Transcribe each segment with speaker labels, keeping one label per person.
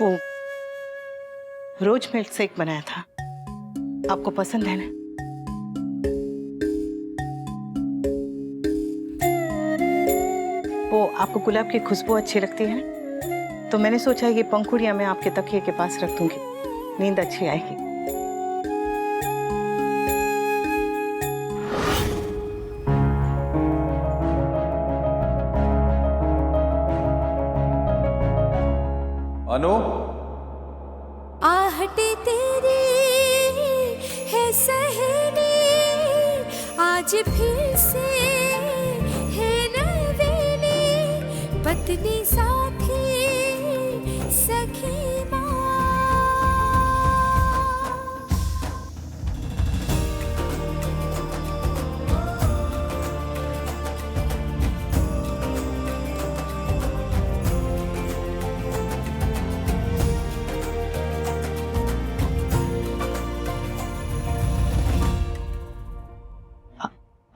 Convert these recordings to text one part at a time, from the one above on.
Speaker 1: वो रोज milk shake बनाया था, आपको पसंद है ना? वो आपको गुलाब की खुशबू अच्छी लगती है ना, तो मैंने सोचा ये पंखुड़ियां मैं आपके तकिए के पास रख दूंगी, नींद अच्छी आएगी।
Speaker 2: अनु,
Speaker 3: आहट तेरी है सहनी, आज फिर से है नवीनी, पत्नी साथी सखी माँ।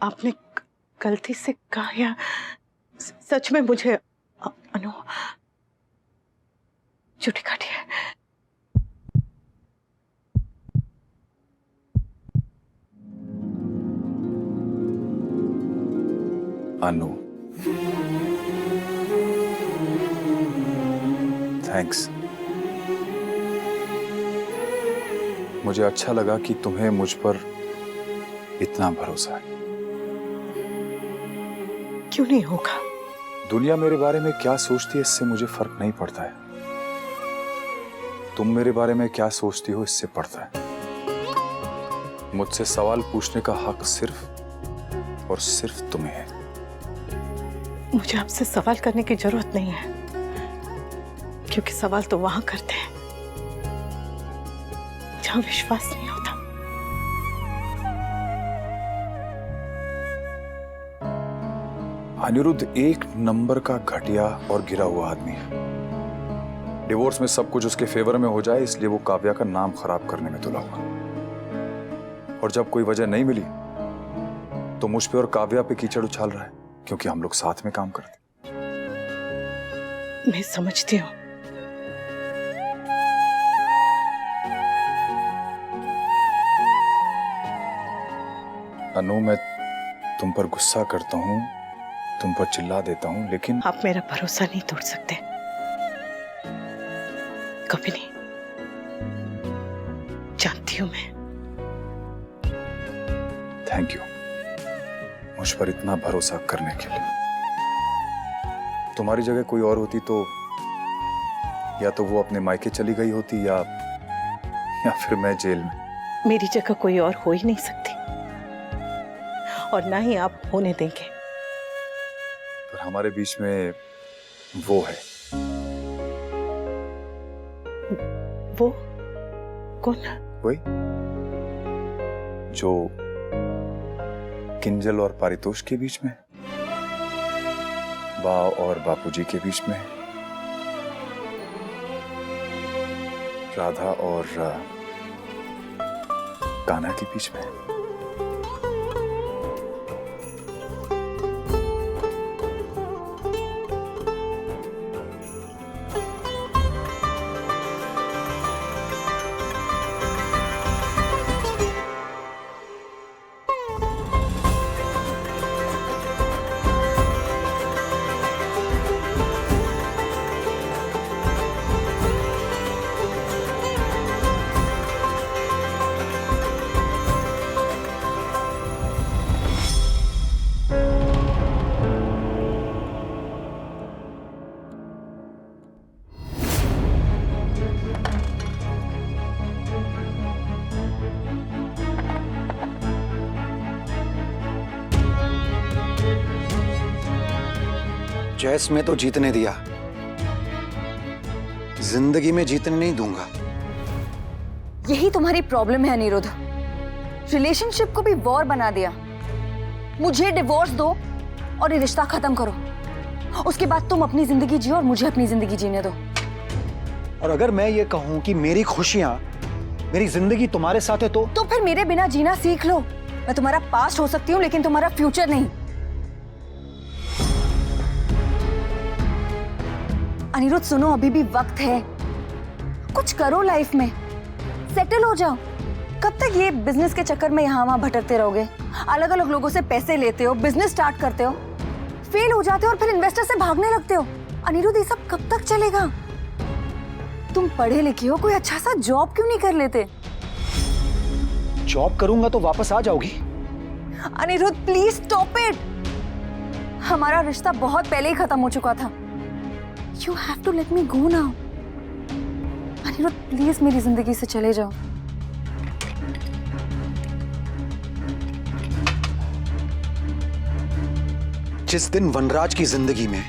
Speaker 1: आपने गलती से कहा या सच में मुझे अनु झूठी काटी है?
Speaker 2: अनु, थैंक्स। मुझे अच्छा लगा कि तुम्हें मुझ पर इतना भरोसा है।
Speaker 1: क्यों नहीं होगा?
Speaker 2: दुनिया मेरे बारे में क्या सोचती है इससे मुझे फर्क नहीं पड़ता है। तुम मेरे बारे में क्या सोचती हो इससे पड़ता है। मुझसे सवाल पूछने का हक सिर्फ और सिर्फ तुम्हें है।
Speaker 1: मुझे आपसे सवाल करने की जरूरत नहीं है, क्योंकि सवाल तो वहां करते हैं जहां विश्वास नहीं होता।
Speaker 2: अनिरुद्ध एक नंबर का घटिया और गिरा हुआ आदमी है। डिवोर्स में सब कुछ उसके फेवर में हो जाए इसलिए वो काव्या का नाम खराब करने में तुला हुआ। और जब कोई वजह नहीं मिली तो मुझ पे और काव्या पे कीचड़ उछाल रहा है, क्योंकि हम लोग साथ में काम करते।
Speaker 1: मैं समझती हूँ,
Speaker 2: अनु, मैं तुम पर गुस्सा करता हूँ, तुम पर चिल्ला देता हूँ, लेकिन
Speaker 1: आप मेरा भरोसा नहीं तोड़ सकते, कभी नहीं। जानती हूँ मैं।
Speaker 2: थैंक यू मुझ पर इतना भरोसा करने के लिए। तुम्हारी जगह कोई और होती तो या तो वो अपने मायके चली गई होती या फिर मैं जेल में।
Speaker 1: मेरी जगह कोई और हो ही नहीं सकती, और ना ही आप होने देंगे।
Speaker 2: पर हमारे बीच में वो है।
Speaker 1: वो कौन?
Speaker 2: कोई जो किंजल और पारितोष के बीच में, बा और बापूजी के बीच में, राधा और कान्हा के बीच में।
Speaker 4: चेस में तो जीतने दिया, जिंदगी में जीतने नहीं दूंगा।
Speaker 5: यही तुम्हारी प्रॉब्लम है अनिरुद्ध। रिलेशनशिप को भी वॉर बना दिया। मुझे डिवोर्स दो और ये रिश्ता खत्म करो, उसके बाद तुम अपनी जिंदगी जियो और मुझे अपनी जिंदगी जीने दो।
Speaker 4: और अगर मैं ये कहूं कि मेरी खुशियां, मेरी जिंदगी तुम्हारे साथ है तो
Speaker 5: फिर मेरे बिना जीना सीख लो। मैं तुम्हारा पास्ट हो सकती हूँ लेकिन तुम्हारा फ्यूचर नहीं। अनिरुद्ध सुनो, अभी भी वक्त है। कुछ करो लाइफ में, सेटल हो जाओ। कब तक ये बिजनेस के चक्कर में यहाँ वहाँ भटकते रहोगे? अलग अलग लोगों से पैसे लेते हो, बिजनेस स्टार्ट करते हो, फेल हो जाते हो और फिर इन्वेस्टर से भागने लगते हो। अनिरुद्ध, ये सब कब तक चलेगा? तुम पढ़े लिखे हो, कोई अच्छा सा जॉब क्यों नहीं कर लेते?
Speaker 4: जॉब करूंगा तो वापस आ जाओगी?
Speaker 5: Anirudh, please stop it. हमारा रिश्ता बहुत पहले ही खत्म हो चुका था। You have to let me go now. Anirudh, please मेरी जिंदगी से चले जाओ।
Speaker 4: जिस दिन वनराज की जिंदगी में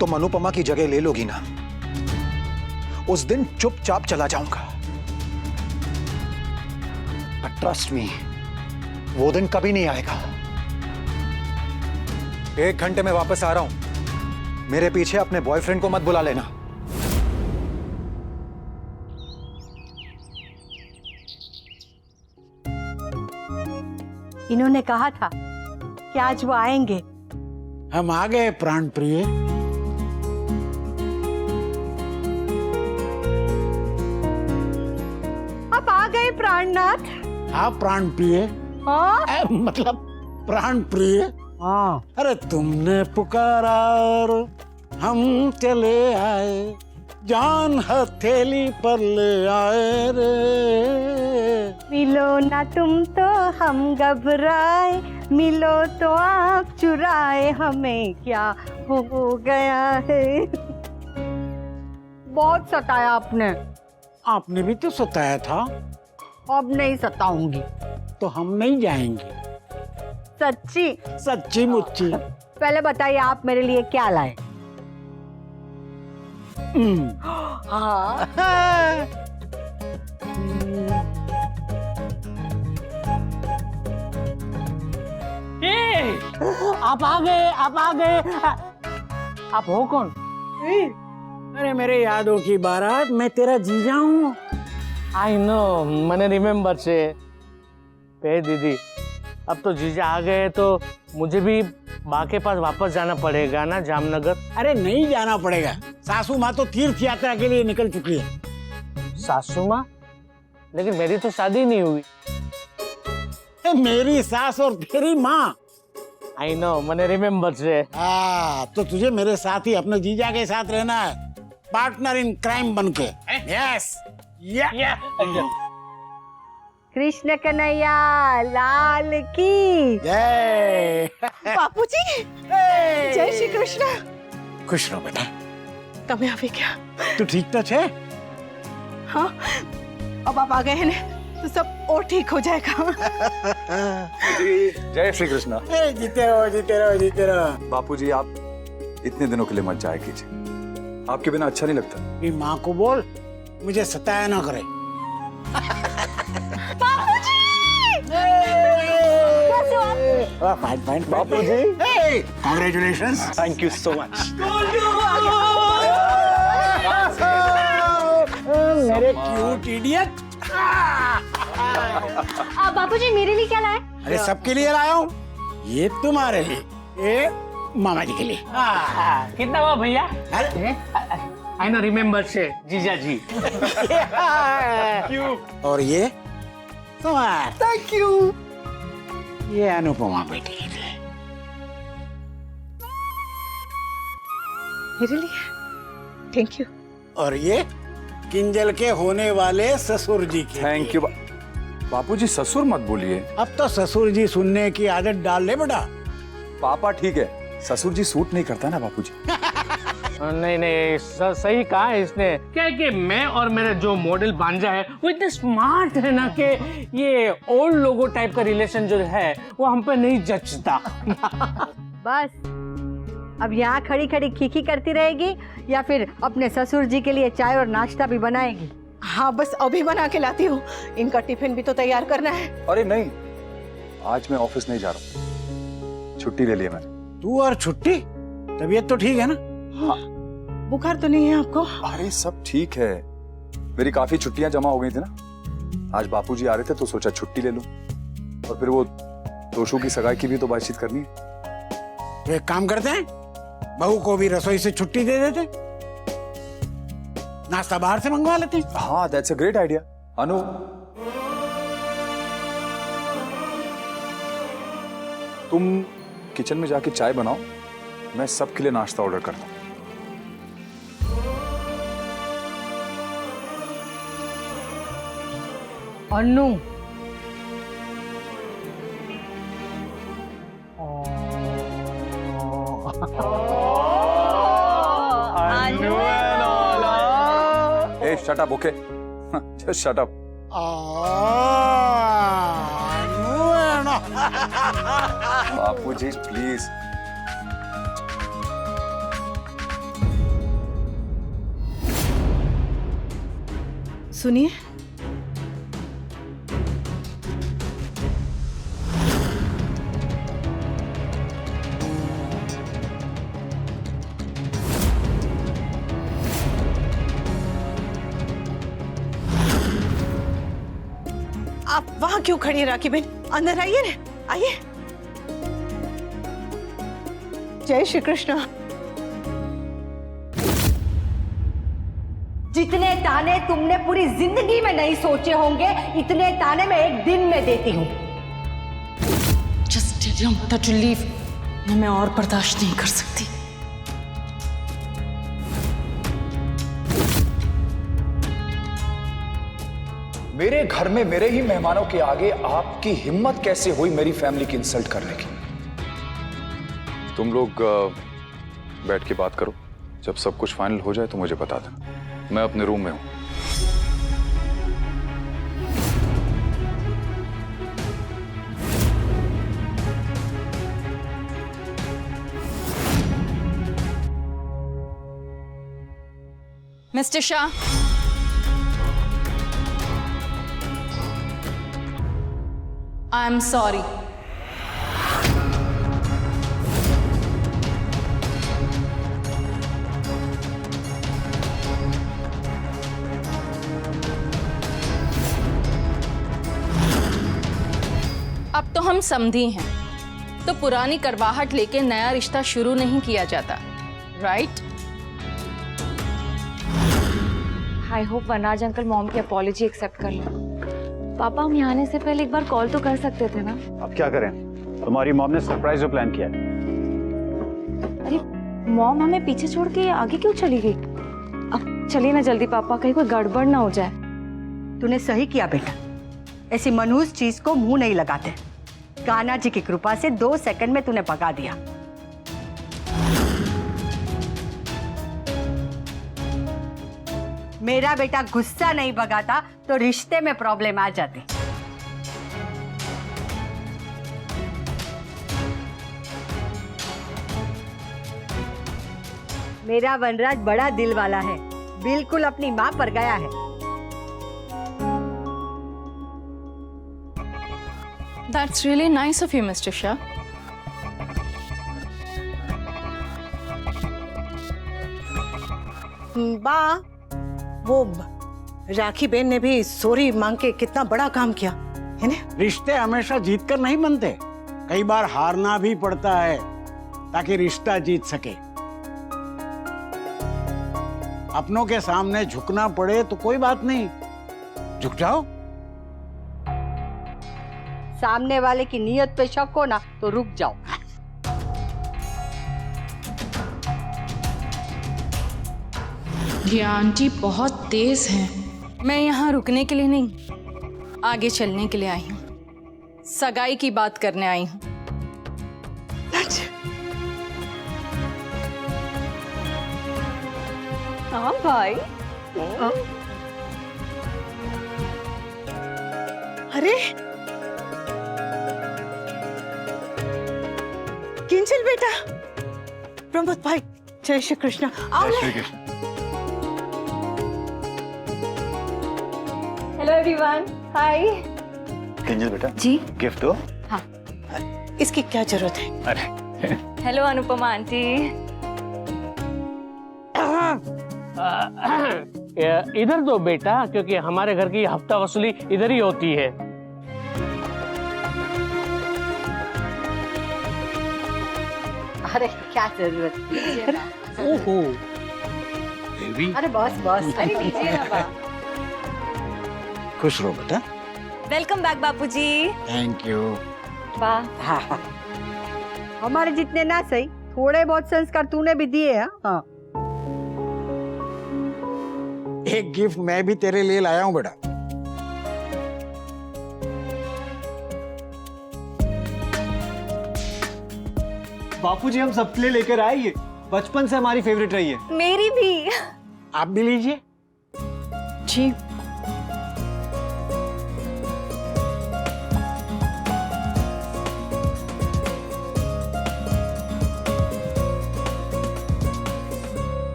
Speaker 4: तुम अनुपमा की जगह ले लोगी ना, उस दिन चुपचाप चला जाऊंगा। बट ट्रस्ट मी, वो दिन कभी नहीं आएगा। 1 घंटे में वापस आ रहा हूं। मेरे पीछे अपने बॉयफ्रेंड को मत बुला लेना।
Speaker 6: इन्होंने कहा था कि आज वो आएंगे।
Speaker 7: हम आ गए प्राण प्रिय।
Speaker 6: आप आ गए प्राणनाथ।
Speaker 7: हाँ प्राण प्रिय,
Speaker 6: हाँ
Speaker 7: मतलब प्राण प्रिय।
Speaker 6: हाँ।
Speaker 7: अरे तुमने पुकारा और हम चले आए, जान हथेली पर ले आए रे।
Speaker 6: मिलो ना तुम तो हम घबराए, मिलो तो आप चुराए, हमें क्या हो गया है। बहुत सताया आपने।
Speaker 7: आपने भी तो सताया था।
Speaker 6: अब नहीं सताऊंगी।
Speaker 7: तो हम नहीं जाएंगे।
Speaker 6: सच्ची?
Speaker 7: सच्ची मुच्ची।
Speaker 6: पहले बताइए आप मेरे लिए क्या लाए? हाँ।
Speaker 8: आप आ गए, आप आ गए। आप हो कौन?
Speaker 7: अरे मेरे यादों की बारात, मैं तेरा जीजा हूँ।
Speaker 8: आई नो, मैंने रिमेम्बर से। पे दीदी, अब तो जीजा आ गए तो मुझे भी माँ के पास वापस जाना पड़ेगा ना, जामनगर।
Speaker 7: अरे नहीं जाना पड़ेगा, सासू माँ तो तीर्थ यात्रा के लिए निकल चुकी है।
Speaker 8: सासू माँ? लेकिन मेरी तो शादी नहीं हुई।
Speaker 7: मेरी सास और तेरी माँ।
Speaker 8: आई नो, मैंने रिमेम्बर से।
Speaker 7: तो तुझे मेरे साथ ही अपने जीजा के साथ रहना है, पार्टनर इन क्राइम बनके। यस।
Speaker 6: कृष्ण कन्हैया लाल की
Speaker 7: जय।
Speaker 1: बापूजी, जय श्री कृष्ण।
Speaker 7: खुश रहो बेटा।
Speaker 1: તમે આવી ગયા?
Speaker 7: तू ठीक तो छे?
Speaker 1: हाँ, अब आप आ गए हैं ना, तो सब और ठीक हो जाएगा।
Speaker 2: जय श्री कृष्णा।
Speaker 7: जीते रहो, जीते रहो, जीते रहो।
Speaker 2: बापूजी, आप इतने दिनों के लिए मत जाया कीजिए, आपके बिना अच्छा नहीं लगता।
Speaker 7: मेरी माँ को बोल मुझे सताया ना करे। Fine fine
Speaker 2: Bapuji,
Speaker 7: congratulations.
Speaker 4: Thank you so much.
Speaker 7: मेरे क्यूट इडियट।
Speaker 6: बापूजी मेरे लिए क्या लाए?
Speaker 7: अरे सबके लिए लाया हूँ, ये तुम्हारे लिए, ये मामा जी के लिए।
Speaker 8: कितना हुआ भैया?
Speaker 7: अरे
Speaker 8: आई नो, रिमेम्बर से जीजा जी।
Speaker 7: और ये तुम्हारा।
Speaker 4: Thank you.
Speaker 7: ये अनुपमा बेटी के लिए।
Speaker 1: मेरे लिए? Thank you.
Speaker 7: और ये किंजल के होने वाले ससुर जी के।
Speaker 2: Thank you. बापूजी, ससुर मत बोलिए।
Speaker 7: अब तो ससुर जी सुनने की आदत डाल ले बेटा।
Speaker 2: पापा ठीक है, ससुर जी सूट नहीं करता ना बापूजी।
Speaker 8: नहीं नहीं, सही कहा है इसने। क्या है कि मैं और मेरा जो मॉडल भांजा है वो इतने स्मार्ट है ना कि ये ओल्ड लोगो टाइप का रिलेशन जो है वो हम पे नहीं जचता।
Speaker 6: बस अब यहाँ खड़ी खड़ी खीखी करती रहेगी या फिर अपने ससुर जी के लिए चाय और नाश्ता भी बनाएगी?
Speaker 1: हाँ, बस अभी बना के लाती हूँ। इनका टिफिन भी तो तैयार करना है।
Speaker 2: अरे नहीं, आज मैं ऑफिस नहीं जा रहा, छुट्टी ले लिया मैंने।
Speaker 7: तू और छुट्टी? तबीयत तो ठीक है ना?
Speaker 2: हाँ।
Speaker 1: बुखार तो नहीं है आपको?
Speaker 2: अरे सब ठीक है, मेरी काफी छुट्टियां जमा हो गई थी ना। आज बापूजी आ रहे थे तो सोचा छुट्टी ले लूं, और फिर वो तोशु की सगाई की भी तो बातचीत करनी है।
Speaker 7: तो एक काम करते हैं, बहू को भी रसोई से छुट्टी दे देते। नाश्ता बाहर से मंगवा लेते हैं।
Speaker 2: हाँ, दैट्स अ ग्रेट आइडिया। अनु, तुम किचन में जाके चाय बनाओ, मैं सबके लिए नाश्ता ऑर्डर करता हूँ।
Speaker 6: Annu,
Speaker 2: Hey, shut up, okay? Just shut up. बापू जी प्लीज।
Speaker 1: सुनिए, आप वहां क्यों खड़ी हैं राखी बहन? अंदर आइए ना, आइए। जय श्री कृष्ण।
Speaker 6: जितने ताने तुमने पूरी जिंदगी में नहीं सोचे होंगे, इतने ताने मैं एक दिन में देती हूँ।
Speaker 5: Just tell your mother to leave. मैं और बर्दाश्त नहीं कर सकती।
Speaker 2: मेरे घर में मेरे ही मेहमानों के आगे आपकी हिम्मत कैसे हुई मेरी फैमिली की इंसल्ट करने की? तुम लोग बैठ के बात करो, जब सब कुछ फाइनल हो जाए तो मुझे बता देना। मैं अपने रूम में हूं।
Speaker 5: Mister Shah, I am sorry. अब तो हम समधी हैं, तो पुरानी करवाहट लेके नया रिश्ता शुरू नहीं किया जाता, right?
Speaker 9: I hope Vanraj uncle mom की अपॉलॉजी एक्सेप्ट कर लो। पापा, हम यहाँ आने से पहले एक बार कॉल तो कर सकते थे ना?
Speaker 10: अब क्या करें, तुम्हारी मॉम ने सरप्राइज प्लान किया है।
Speaker 9: अरे मॉम हमें पीछे छोड़ के आगे क्यों चली गई? अब चलिए ना जल्दी पापा, कहीं कोई गड़बड़ ना हो जाए।
Speaker 6: तूने सही किया बेटा, ऐसी मनहूस चीज को मुंह नहीं लगाते। कान्हा जी की कृपा से 2 सेकंड में तूने भगा दिया। मेरा बेटा गुस्सा नहीं भगाता तो रिश्ते में प्रॉब्लम आ जाती। मेरा वनराज बड़ा दिल वाला है, बिल्कुल अपनी मां पर गया है।
Speaker 5: That's really nice of you, Mr. Shah.
Speaker 1: बा, वो राखी बहन ने भी सॉरी मांग के कितना बड़ा काम किया है ना?
Speaker 7: रिश्ते हमेशा जीत कर नहीं बनते, कई बार हारना भी पड़ता है ताकि रिश्ता जीत सके। अपनों के सामने झुकना पड़े तो कोई बात नहीं, झुक जाओ।
Speaker 6: सामने वाले की नीयत पे शक हो ना तो रुक जाओ।
Speaker 5: ये आंटी बहुत तेज हैं। मैं यहाँ रुकने के लिए नहीं, आगे चलने के लिए आई हूँ। सगाई की बात करने आई हूँ।
Speaker 9: हाँ भाई।
Speaker 1: अरे किंजल बेटा, प्रमोद भाई, जय श्री कृष्ण। आओ ना।
Speaker 9: हेलो एवरीवन, हाय।
Speaker 10: किंजल बेटा
Speaker 9: जी
Speaker 10: गिफ्ट दो।
Speaker 9: हाँ।
Speaker 1: इसकी क्या जरूरत है?
Speaker 10: अरे
Speaker 9: हेलो अनुपमा आंटी।
Speaker 8: इधर दो बेटा, क्योंकि हमारे घर की हफ्ता वसूली इधर ही होती है।
Speaker 6: अरे क्या जरूरत है?
Speaker 8: ओहो,
Speaker 7: बेबी।
Speaker 6: अरे बस बस, अरे लीजिए ना बा।
Speaker 7: खुश रहो बेटा।
Speaker 5: Welcome back Bapuji.
Speaker 7: Thank you.
Speaker 5: वाह,
Speaker 6: हाँ, हमारे जितने ना सही, थोड़े बहुत संस्कार तूने भी दिए हैं। हाँ,
Speaker 7: एक गिफ्ट मैं भी तेरे लिए लाया हूँ बेटा।
Speaker 11: बापूजी हम सबके लिए लेकर आए ये, बचपन से हमारी फेवरेट रही है।
Speaker 5: मेरी भी।
Speaker 7: आप भी लीजिए।
Speaker 1: जी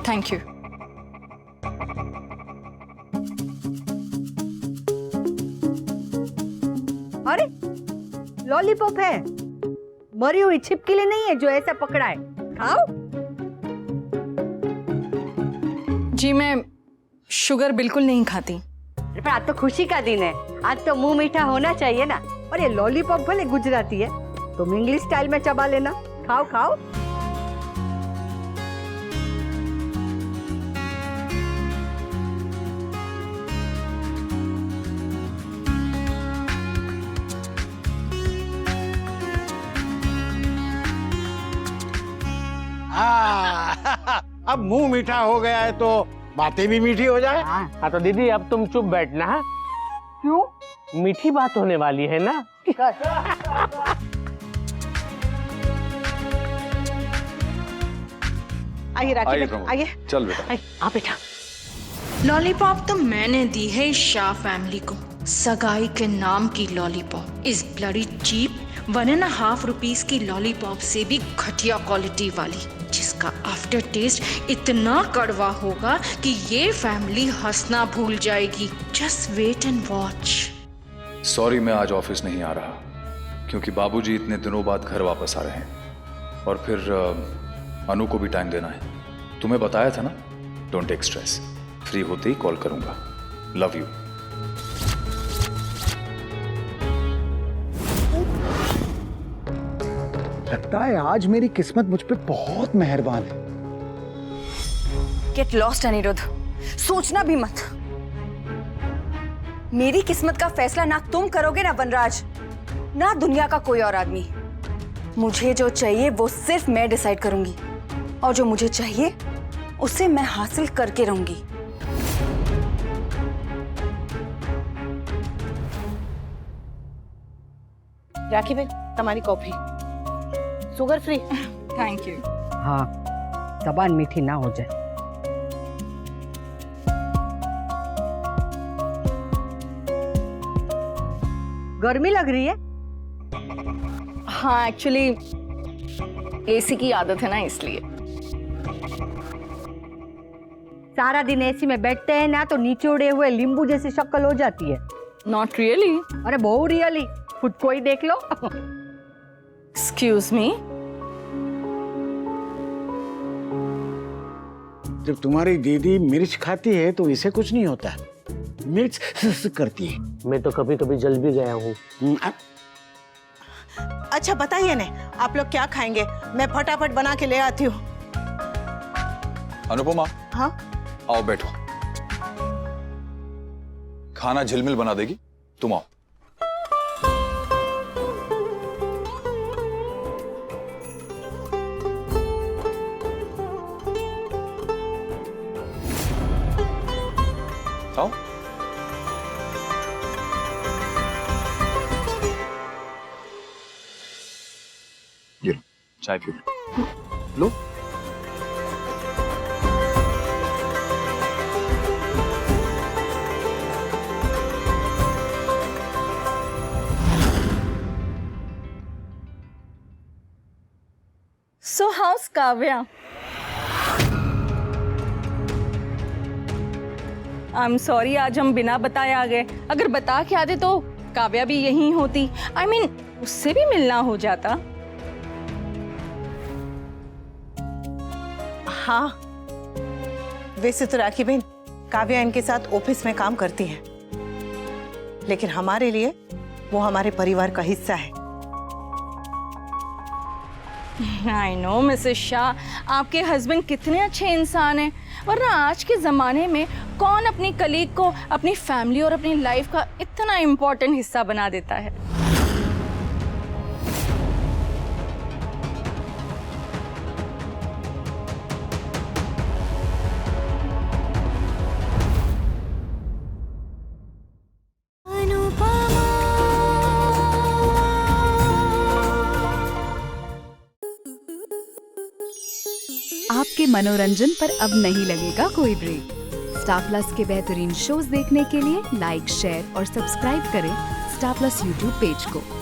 Speaker 5: थैंक यू।
Speaker 6: अरे लॉलीपॉप है, मरी हुई छिपकली नहीं है जो ऐसा पकड़ा है। खाओ।
Speaker 5: जी मैं शुगर बिल्कुल नहीं खाती।
Speaker 6: पर आज तो खुशी का दिन है, आज तो मुंह मीठा होना चाहिए ना। और ये लॉलीपॉप भले गुजराती है, तुम इंग्लिश स्टाइल में चबा लेना। खाओ खाओ।
Speaker 7: अब मुंह मीठा हो गया है तो बातें भी मीठी हो जाए।
Speaker 8: हाँ तो दीदी अब तुम चुप बैठना। हाँ?
Speaker 6: क्यों?
Speaker 8: मीठी बात होने वाली है ना।
Speaker 1: आइए राखी
Speaker 2: आइए
Speaker 1: बेटा,
Speaker 2: प्रमोद,
Speaker 1: आइए।
Speaker 2: चल बेटा।
Speaker 1: आइए, आ बेटा।
Speaker 12: लॉलीपॉप तो मैंने दी है इस शाह फैमिली को, सगाई के नाम की लॉलीपॉप। इस ब्लडी चीप 1.5 रुपीस की लॉलीपॉप से भी घटिया क्वालिटी वाली, जिसका आफ्टर टेस्ट इतना कड़वा होगा कि ये फैमिली हंसना भूल जाएगी। Just wait and watch.
Speaker 2: Sorry मैं आज ऑफिस नहीं आ रहा क्योंकि बाबूजी इतने दिनों बाद घर वापस आ रहे हैं और फिर अनु को भी टाइम देना है। तुम्हें बताया था ना, डोंट टेक स्ट्रेस, फ्री होते ही कॉल करूंगा। Love you.
Speaker 4: लगता है आज मेरी किस्मत मुझ पे बहुत मेहरबान है।
Speaker 5: गेट लॉस्ट अनिरुद्ध, सोचना भी मत। मेरी किस्मत का फैसला ना तुम करोगे ना वनराज, ना दुनिया का कोई और आदमी। मुझे जो चाहिए वो सिर्फ मैं डिसाइड करूंगी, और जो मुझे चाहिए उसे मैं हासिल करके रहूंगी।
Speaker 1: राखी बेन, तुम्हारी coffee sugar free.
Speaker 5: Thank you.
Speaker 6: हाँ, जबान मीठी ना हो जाए। गर्मी लग रही है?
Speaker 5: हाँ एक्चुअली एसी की आदत है ना, इसलिए।
Speaker 6: सारा दिन एसी में बैठते हैं ना तो नीचे उड़े हुए लींबू जैसी शक्ल हो जाती है।
Speaker 5: Not really.
Speaker 6: अरे बहुत रियली, खुद को ही देख लो।
Speaker 5: Excuse me.
Speaker 7: जब तुम्हारी दीदी मिर्च खाती है तो इसे कुछ नहीं होता, मिर्च करती है।
Speaker 8: मैं तो कभी कभी जल भी गया हूँ।
Speaker 1: अच्छा बताइए ने, आप लोग क्या खाएंगे? मैं फटाफट बना के ले आती हूँ।
Speaker 2: अनुपमा,
Speaker 1: हाँ
Speaker 2: आओ बैठो। खाना झिलमिल बना देगी, तुम आओ। आओ। ये लो, चाय पियो। लो।
Speaker 5: So how's Kavya? I'm sorry, आज हम बिना बताए आ गए। अगर बता के आते तो काव्या भी यहीं होती। I mean, उससे भी मिलना हो जाता।
Speaker 1: हाँ, वैसे तो राखी बहन काव्या इनके साथ ऑफिस में काम करती है, लेकिन हमारे लिए वो हमारे परिवार का हिस्सा है।
Speaker 9: आई नो मिसेस शाह, आपके हस्बैंड कितने अच्छे इंसान हैं, वरना आज के ज़माने में कौन अपनी कलीग को अपनी फैमिली और अपनी लाइफ का इतना इम्पोर्टेंट हिस्सा बना देता है।
Speaker 13: आपके मनोरंजन पर अब नहीं लगेगा कोई ब्रेक। स्टार प्लस के बेहतरीन शोज देखने के लिए लाइक, शेयर और सब्सक्राइब करें स्टार प्लस यूट्यूब पेज को।